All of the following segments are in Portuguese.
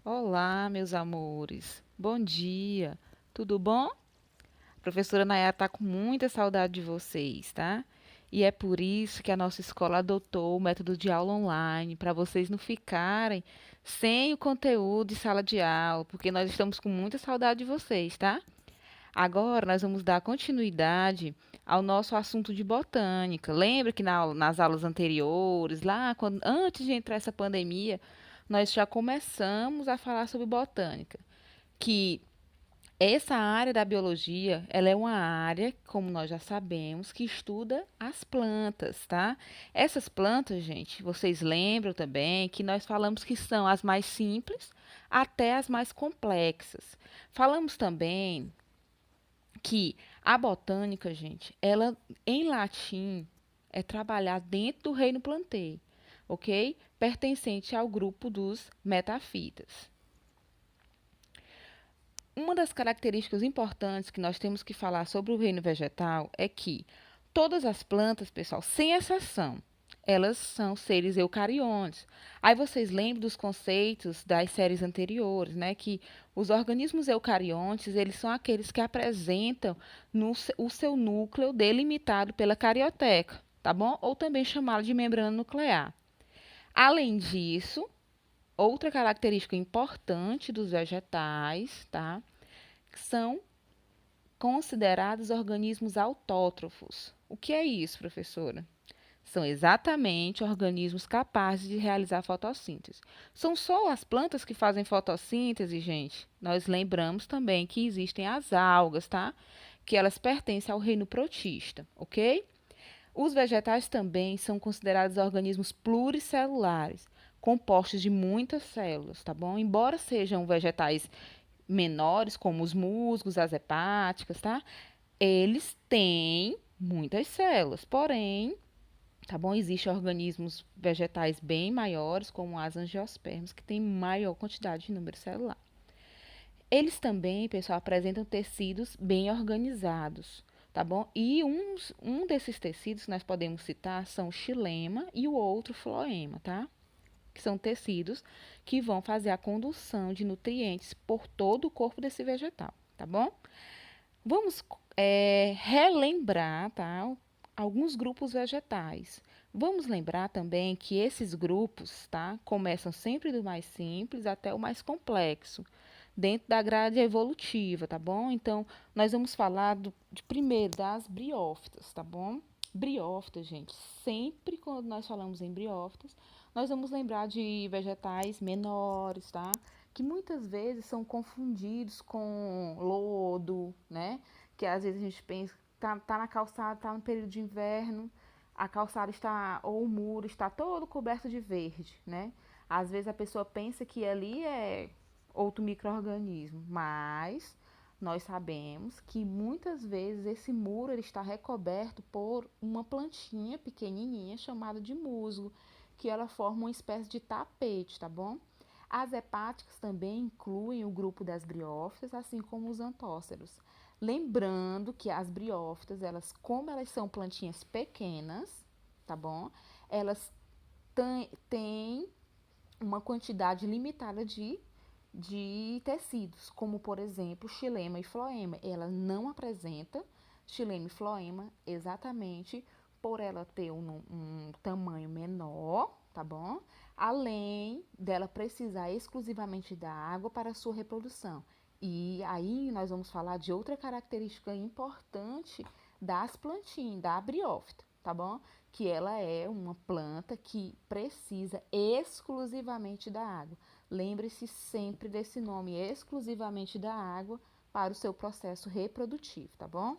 Olá, meus amores. Bom dia. Tudo bom? A professora Nayara está com muita saudade de vocês, tá? E é por isso que a nossa escola adotou o método de aula online, para vocês não ficarem sem o conteúdo de sala de aula, porque nós estamos com muita saudade de vocês, tá? Agora nós vamos dar continuidade ao nosso assunto de botânica. Lembra que nas aulas anteriores, antes de entrar essa pandemia, nós já começamos a falar sobre botânica, que essa área da biologia, ela é uma área, como nós já sabemos, que estuda as plantas, tá? Essas plantas, gente, vocês lembram também que nós falamos que são as mais simples até as mais complexas. Falamos também que a botânica, gente, ela em latim é trabalhar dentro do reino Plantae, ok? Pertencente ao grupo dos metafitas. Uma das características importantes que nós temos que falar sobre o reino vegetal é que todas as plantas, pessoal, sem exceção, elas são seres eucariontes. Aí vocês lembram dos conceitos das séries anteriores, né? Que os organismos eucariontes, eles são aqueles que apresentam o seu núcleo delimitado pela carioteca, tá bom? Ou também chamado de membrana nuclear. Além disso, outra característica importante dos vegetais, tá? São considerados organismos autótrofos. O que é isso, professora? São exatamente organismos capazes de realizar fotossíntese. São só as plantas que fazem fotossíntese, gente. Nós lembramos também que existem as algas, tá? Que elas pertencem ao reino protista, ok? Os vegetais também são considerados organismos pluricelulares, compostos de muitas células, tá bom? Embora sejam vegetais menores, como os musgos, as hepáticas, tá? Eles têm muitas células, porém, tá bom? Existem organismos vegetais bem maiores, como as angiospermas, que têm maior quantidade de número celular. Eles também, pessoal, apresentam tecidos bem organizados, tá bom? E um desses tecidos que nós podemos citar são o xilema e o outro floema, tá? Que são tecidos que vão fazer a condução de nutrientes por todo o corpo desse vegetal, tá bom? Vamos relembrar, tá? Alguns grupos vegetais. Vamos lembrar também que esses grupos, tá? Começam sempre do mais simples até o mais complexo, dentro da grade evolutiva, tá bom? Então, nós vamos falar de primeiro das briófitas, tá bom? Briófitas, gente, sempre quando nós falamos em briófitas, nós vamos lembrar de vegetais menores, tá? Que muitas vezes são confundidos com lodo, né? Que às vezes a gente pensa, tá na calçada, tá no período de inverno, a calçada está, ou o muro está todo coberto de verde, né? Às vezes a pessoa pensa que ali é outro micro-organismo, mas nós sabemos que muitas vezes esse muro ele está recoberto por uma plantinha pequenininha chamada de musgo, que ela forma uma espécie de tapete, tá bom? As hepáticas também incluem o grupo das briófitas, assim como os antóceros. Lembrando que as briófitas, elas, como elas são plantinhas pequenas, tá bom? Elas têm uma quantidade limitada de tecidos, como por exemplo xilema e floema. Ela não apresenta xilema e floema exatamente por ela ter um tamanho menor, tá bom? Além dela precisar exclusivamente da água para a sua reprodução. E aí nós vamos falar de outra característica importante das plantinhas, da briófita, tá bom? Que ela é uma planta que precisa exclusivamente da água. Lembre-se sempre desse nome, exclusivamente da água, para o seu processo reprodutivo, tá bom?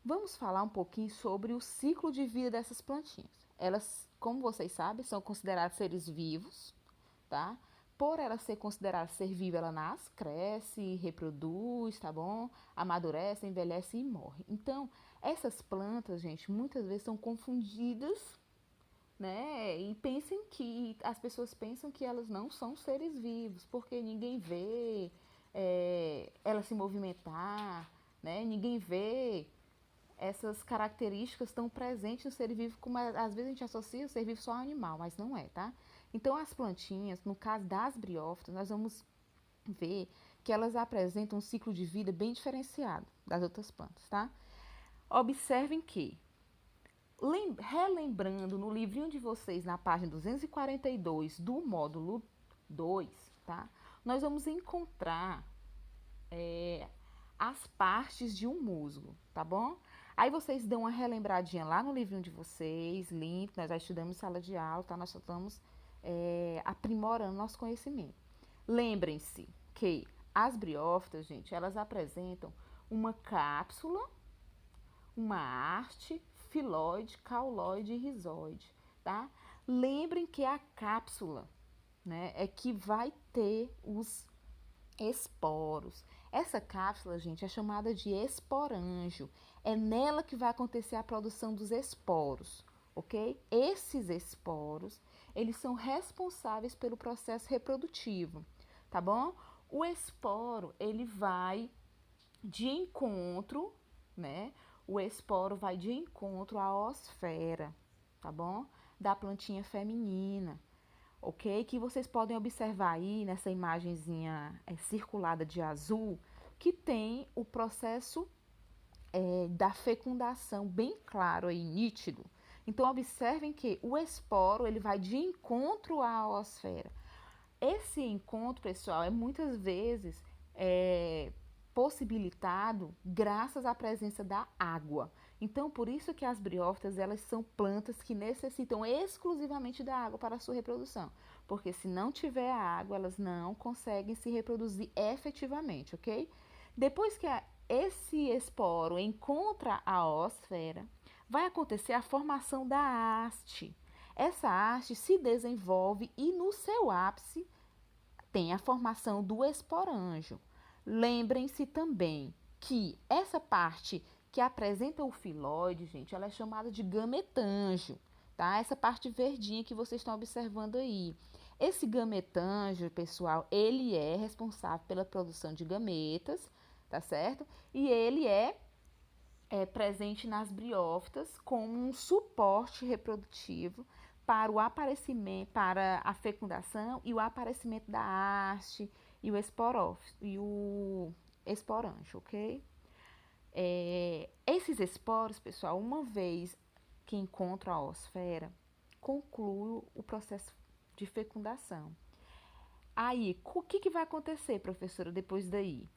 Vamos falar um pouquinho sobre o ciclo de vida dessas plantinhas. Elas, como vocês sabem, são consideradas seres vivos, tá? Por ela ser considerada ser viva, ela nasce, cresce, reproduz, tá bom? Amadurece, envelhece e morre. Então, essas plantas, gente, muitas vezes são confundidas, né? E pensem que as pessoas pensam que elas não são seres vivos, porque ninguém vê ela se movimentar, né? Ninguém vê essas características tão presentes no ser vivo, como às vezes a gente associa o ser vivo só ao animal, mas não é, tá? Então, as plantinhas, no caso das briófitas, nós vamos ver que elas apresentam um ciclo de vida bem diferenciado das outras plantas, tá? Observem que, relembrando no livrinho de vocês, na página 242 do módulo 2, tá? Nós vamos encontrar as partes de um musgo, tá bom? Aí vocês dão uma relembradinha lá no livrinho de vocês, limpo, nós já estudamos em sala de aula, tá? Nós só estamos aprimorando nosso conhecimento. Lembrem-se que as briófitas, gente, elas apresentam uma cápsula, uma haste, filóide, cauloide e rizóide, tá? Lembrem que a cápsula, né, é que vai ter os esporos. Essa cápsula, gente, é chamada de esporanjo. É nela que vai acontecer a produção dos esporos, ok? Esses esporos, eles são responsáveis pelo processo reprodutivo, tá bom? O esporo, ele vai de encontro, né? O esporo vai de encontro à osfera, tá bom? Da plantinha feminina, ok? Que vocês podem observar aí nessa imagenzinha circulada de azul, que tem o processo da fecundação bem claro aí, nítido. Então, observem que o esporo, ele vai de encontro à osfera. Esse encontro, pessoal, é muitas vezes possibilitado graças à presença da água. Então, por isso que as briófitas, elas são plantas que necessitam exclusivamente da água para a sua reprodução. Porque se não tiver água, elas não conseguem se reproduzir efetivamente, ok? Depois que esse esporo encontra a osfera, vai acontecer a formação da haste. Essa haste se desenvolve e no seu ápice tem a formação do esporanjo. Lembrem-se também que essa parte que apresenta o filóide, gente, ela é chamada de gametanjo, tá? Essa parte verdinha que vocês estão observando aí. Esse gametanjo, pessoal, ele é responsável pela produção de gametas, tá certo? E ele é presente nas briófitas como um suporte reprodutivo para o aparecimento, para a fecundação e o aparecimento da haste e o esporanjo, ok? Esses esporos, pessoal, uma vez que encontram a osfera, conclui o processo de fecundação. Aí, o que vai acontecer, professora, depois daí?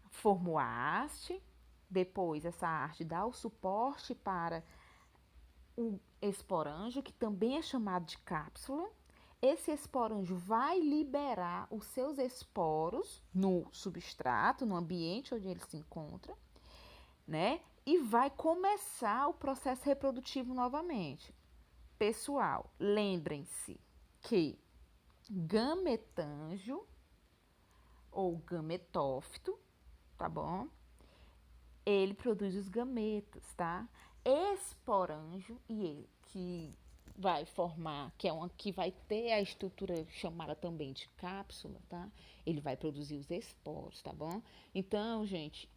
Formou a haste, depois essa haste dá o suporte para o esporanjo, que também é chamado de cápsula. Esse esporanjo vai liberar os seus esporos no substrato, no ambiente onde ele se encontra, né? E vai começar o processo reprodutivo novamente. Pessoal, lembrem-se que gametanjo ou gametófito, tá bom? Ele produz os gametas, tá? Esporanjo, que vai formar, que vai ter a estrutura chamada também de cápsula, tá? Ele vai produzir os esporos, tá bom? Então, gente,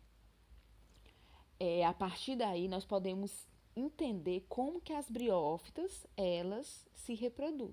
a partir daí nós podemos entender como que as briófitas, elas se reproduzem.